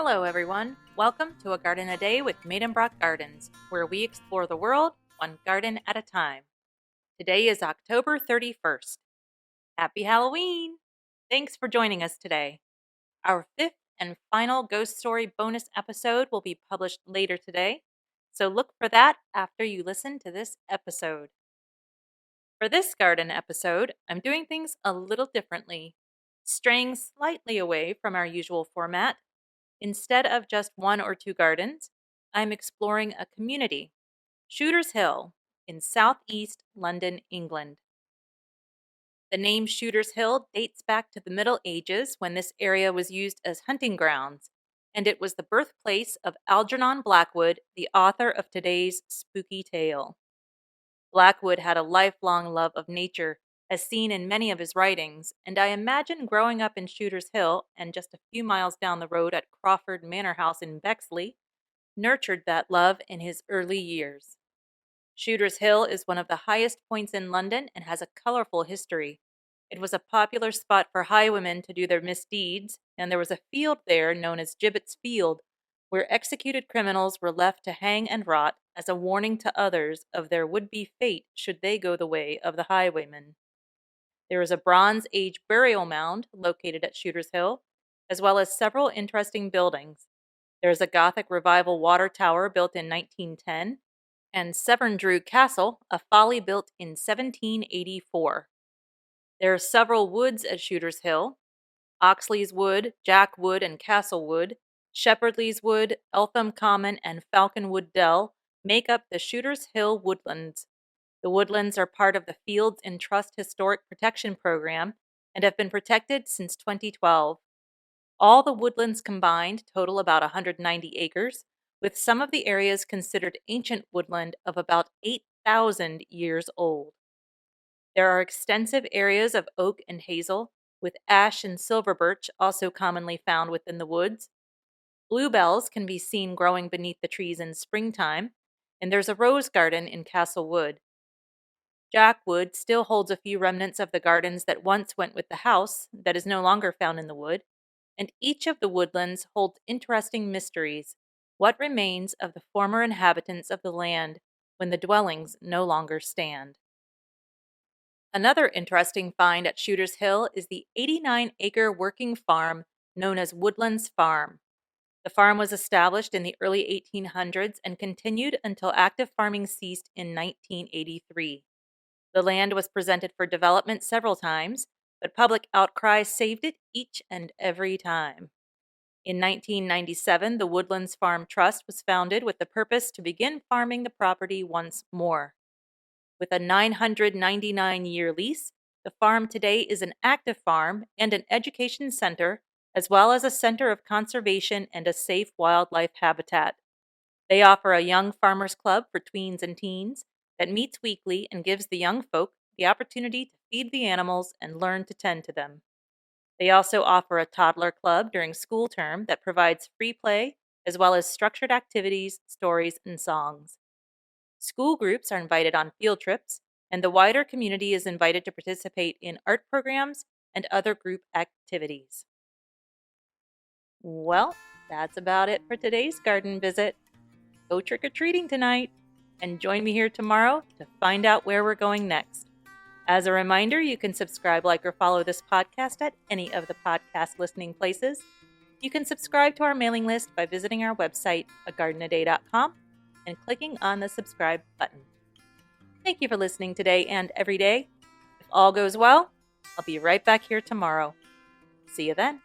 Hello, everyone. Welcome to A Garden a Day with Maidenbrock Gardens, where we explore the world one garden at a time. Today is October 31st. Happy Halloween! Thanks for joining us today. Our fifth and final ghost story bonus episode will be published later today, so look for that after you listen to this episode. For this garden episode, I'm doing things a little differently, straying slightly away from our usual format. Instead of just one or two gardens, I'm exploring a community, Shooter's Hill, in southeast London, England. The name Shooter's Hill dates back to the Middle Ages when this area was used as hunting grounds, and it was the birthplace of Algernon Blackwood, the author of today's spooky tale. Blackwood had a lifelong love of nature, as seen in many of his writings, and I imagine growing up in Shooter's Hill and just a few miles down the road at Crawford Manor House in Bexley nurtured that love in his early years. Shooter's Hill is one of the highest points in London and has a colorful history. It was a popular spot for highwaymen to do their misdeeds, and there was a field there known as Gibbet's Field, where executed criminals were left to hang and rot as a warning to others of their would-be fate should they go the way of the highwaymen. There is a Bronze Age burial mound located at Shooter's Hill, as well as several interesting buildings. There is a Gothic Revival water tower built in 1910, and Severn Castle, a folly built in 1784. There are several woods at Shooter's Hill: Oxley's Wood, Jack Wood, and Castle Wood. Shepherdley's Wood, Eltham Common, and Falconwood Dell make up the Shooter's Hill Woodlands. The woodlands are part of the Fields and Trust Historic Protection Program and have been protected since 2012. All the woodlands combined total about 190 acres, with some of the areas considered ancient woodland of about 8,000 years old. There are extensive areas of oak and hazel, with ash and silver birch also commonly found within the woods. Bluebells can be seen growing beneath the trees in springtime, and there's a rose garden in Castle Wood. Jack Wood still holds a few remnants of the gardens that once went with the house that is no longer found in the wood, and each of the woodlands holds interesting mysteries. What remains of the former inhabitants of the land when the dwellings no longer stand? Another interesting find at Shooter's Hill is the 89-acre working farm known as Woodlands Farm. The farm was established in the early 1800s and continued until active farming ceased in 1983. The land was presented for development several times, but public outcry saved it each and every time. In 1997, the Woodlands Farm Trust was founded with the purpose to begin farming the property once more. With a 999-year lease, the farm today is an active farm and an education center, as well as a center of conservation and a safe wildlife habitat. They offer a young farmers club for tweens and teens that meets weekly and gives the young folk the opportunity to feed the animals and learn to tend to them. They also offer a toddler club during school term that provides free play, as well as structured activities, stories, and songs. School groups are invited on field trips, and the wider community is invited to participate in art programs and other group activities. Well, that's about it for today's garden visit. Go trick-or-treating tonight, and join me here tomorrow to find out where we're going next. As a reminder, you can subscribe, like, or follow this podcast at any of the podcast listening places. You can subscribe to our mailing list by visiting our website, agardenaday.com, and clicking on the subscribe button. Thank you for listening today and every day. If all goes well, I'll be right back here tomorrow. See you then.